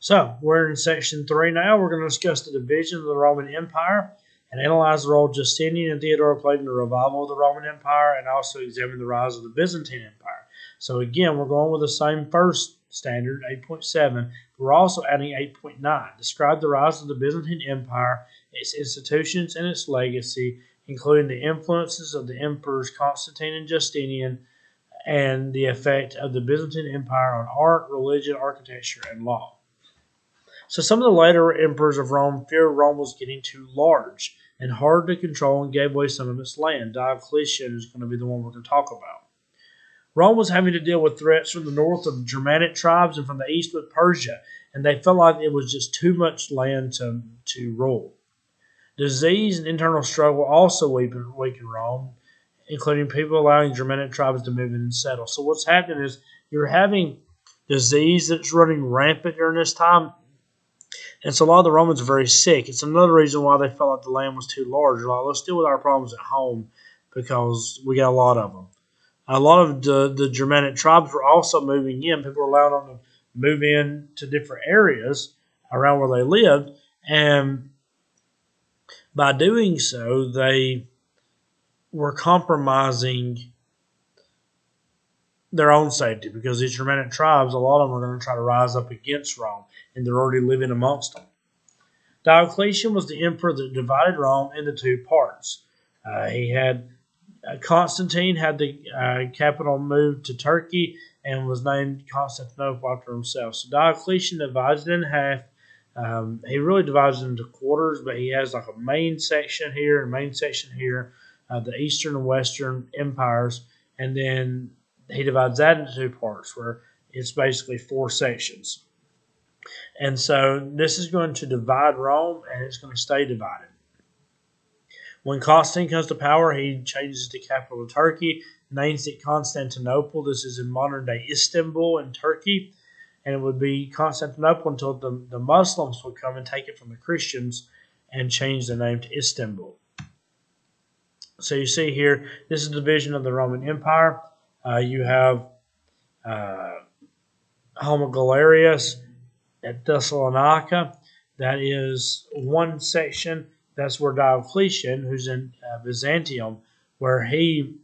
So we're in section 3 now. We're going to discuss the division of the Roman Empire and analyze the role Justinian and Theodora played in the revival of the Roman Empire, and also examine the rise of the Byzantine Empire. So again, we're going with the same first standard, 8.7. We're also adding 8.9. Describe the rise of the Byzantine Empire, its institutions, and its legacy, including the influences of the emperors Constantine and Justinian, and the effect of the Byzantine Empire on art, religion, architecture, and law. So some of the later emperors of Rome feared Rome was getting too large and hard to control and gave away some of its land. Diocletian is going to be the one we're going to talk about. Rome was having to deal with threats from the north of Germanic tribes and from the east with Persia, and they felt like it was just too much land to rule. Disease and internal struggle also weakened Rome, including people allowing Germanic tribes to move in and settle. So what's happening is you're having disease that's running rampant during this time. And so a lot of the Romans are very sick. It's another reason why they felt like the land was too large. They're like, let's deal with our problems at home because we got a lot of them. A lot of the Germanic tribes were also moving in. People were allowed them to move in to different areas around where they lived. And by doing so, they were compromising their own safety because these Germanic tribes, a lot of them are going to try to rise up against Rome, and they're already living amongst them. Diocletian was the emperor that divided Rome into two parts. Constantine had the capital moved to Turkey and was named Constantinople after himself. So Diocletian divides it in half. He really divides it into quarters, but he has like a main section here and main section here, the eastern and western empires, and then he divides that into two parts where it's basically 4 sections. And so this is going to divide Rome, and it's going to stay divided. When Constantine comes to power, he changes the capital to Turkey, names it Constantinople. This is in modern-day Istanbul in Turkey, and it would be Constantinople until the Muslims would come and take it from the Christians and change the name to Istanbul. So you see here, this is the division of the Roman Empire. You have Homogalerius at Thessalonica. That is one section. That's where Diocletian, who's in Byzantium, where he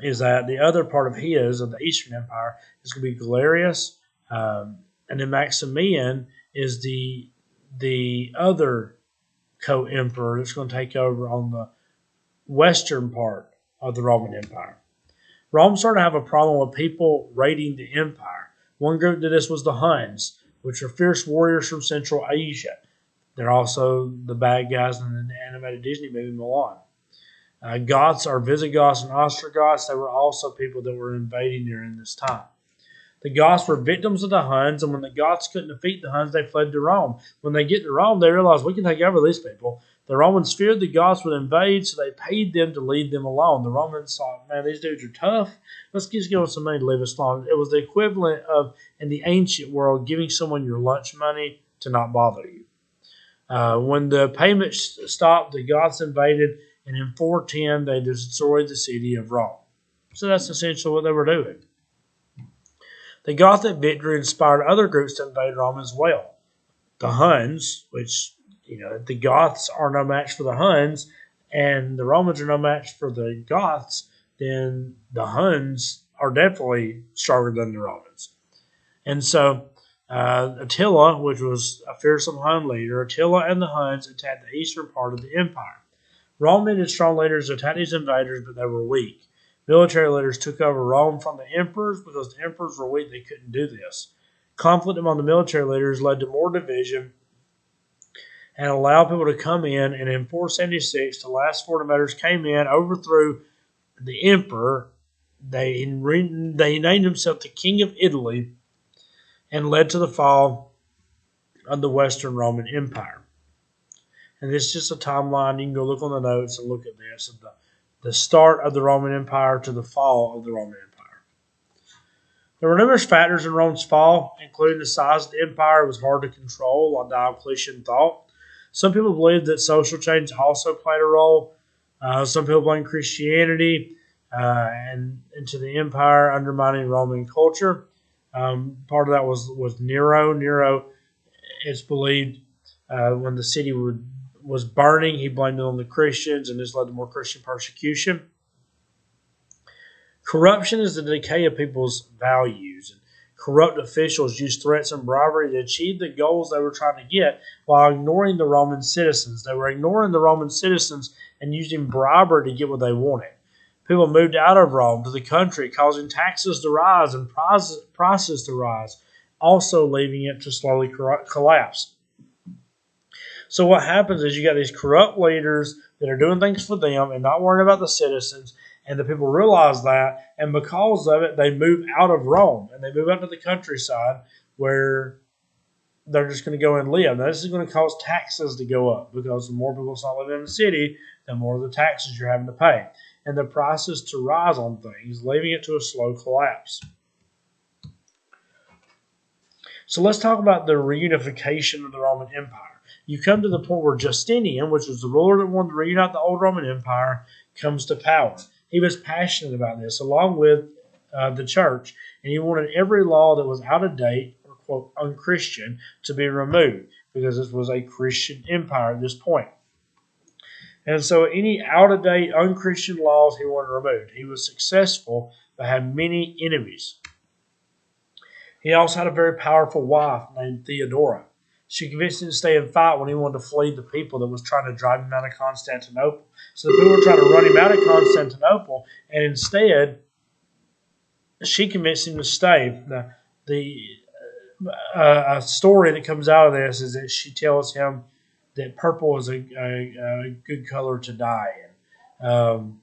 is at. The other part of the Eastern Empire, is going to be Galerius, and then Maximian is the other co-emperor that's going to take over on the western part of the Roman Empire. Rome started to have a problem with people raiding the empire. One group did this was the Huns, which are fierce warriors from Central Asia. They're also the bad guys in the animated Disney movie Mulan. Goths are Visigoths and Ostrogoths. They were also people that were invading during this time. The Goths were victims of the Huns, and when the Goths couldn't defeat the Huns, they fled to Rome. When they get to Rome, they realized we can take over these people. The Romans feared the Goths would invade, so they paid them to leave them alone. The Romans thought, man, these dudes are tough. Let's just give them some money to leave us alone. It was the equivalent of, in the ancient world, giving someone your lunch money to not bother you. When the payments stopped, the Goths invaded, and in 410, they destroyed the city of Rome. So that's essentially what they were doing. The Gothic victory inspired other groups to invade Rome as well. The Huns, which, if the Goths are no match for the Huns, and the Romans are no match for the Goths, then the Huns are definitely stronger than the Romans. And so Attila, which was a fearsome Hun leader, Attila and the Huns attacked the eastern part of the empire. Rome needed strong leaders to attack these invaders, but they were weak. Military leaders took over Rome from the emperors because the emperors were weak. They couldn't do this. Conflict among the military leaders led to more division and allowed people to come in. And in 476, the last 4 invaders came in, overthrew the emperor. They named himself the King of Italy and led to the fall of the Western Roman Empire. And this is just a timeline. You can go look on the notes and look at this. The start of the Roman Empire to the fall of the Roman Empire. There were numerous factors in Rome's fall, including the size of the empire. It was hard to control, like Diocletian thought. Some people believe that social change also played a role. Some people blame Christianity and into the empire undermining Roman culture. Part of that was Nero. Nero it's believed when the city was burning, he blamed it on the Christians, and this led to more Christian persecution. Corruption is the decay of people's values. Corrupt officials used threats and bribery to achieve the goals they were trying to get while ignoring the Roman citizens. They were ignoring the Roman citizens and using bribery to get what they wanted. People moved out of Rome to the country, causing taxes to rise and prices to rise, also leaving it to slowly collapse. So what happens is you got these corrupt leaders that are doing things for them and not worrying about the citizens, and the people realize that, and because of it, they move out of Rome and they move out to the countryside where they're just going to go and live. Now, this is going to cause taxes to go up because the more people start living in the city, the more of the taxes you're having to pay, and the prices to rise on things, leaving it to a slow collapse. So let's talk about the reunification of the Roman Empire. You come to the point where Justinian, which was the ruler that wanted to reunite the old Roman Empire, comes to power. He was passionate about this, along with the church, and he wanted every law that was out of date or, quote, unchristian to be removed because this was a Christian empire at this point. And so any out-of-date, unchristian laws he wanted removed. He was successful, but had many enemies. He also had a very powerful wife named Theodora. She convinced him to stay and fight when he wanted to flee the people that was trying to drive him out of Constantinople. So the people were trying to run him out of Constantinople, and instead, she convinced him to stay. A story that comes out of this is that she tells him that purple is a good color to die in,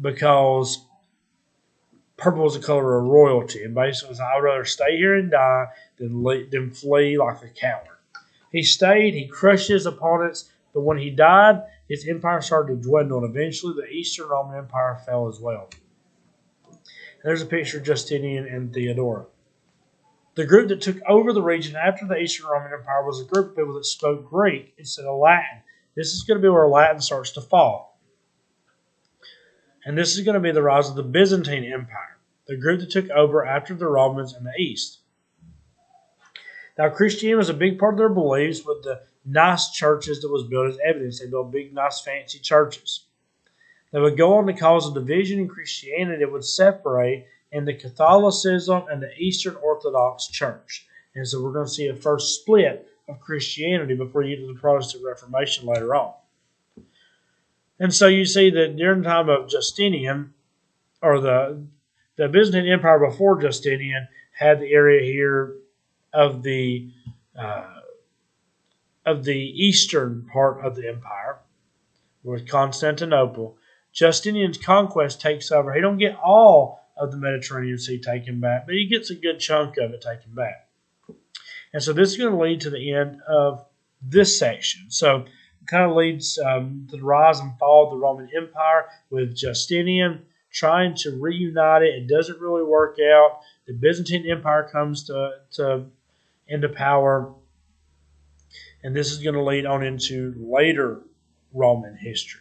because purple is the color of royalty, and basically, I would rather stay here and die than flee like a coward. He stayed, he crushed his opponents, but when he died, his empire started to dwindle, and eventually the Eastern Roman Empire fell as well. And there's a picture of Justinian and Theodora. The group that took over the region after the Eastern Roman Empire was a group of people that spoke Greek instead of Latin. This is going to be where Latin starts to fall. And this is going to be the rise of the Byzantine Empire, the group that took over after the Romans in the East. Now, Christianity was a big part of their beliefs with the nice churches that was built as evidence. They built big, nice, fancy churches. They would go on to cause a division in Christianity that would separate into Catholicism and the Eastern Orthodox Church. And so we're going to see a first split of Christianity before you get to the Protestant Reformation later on. And so you see that during the time of Justinian, or the Byzantine Empire before Justinian, had the area here of the eastern part of the empire, with Constantinople. Justinian's conquest takes over. He don't get all of the Mediterranean Sea taken back, but he gets a good chunk of it taken back. And so this is going to lead to the end of this section. So it kind of leads to the rise and fall of the Roman Empire with Justinian trying to reunite it. It doesn't really work out. The Byzantine Empire comes into power, and this is going to lead on into later Roman history.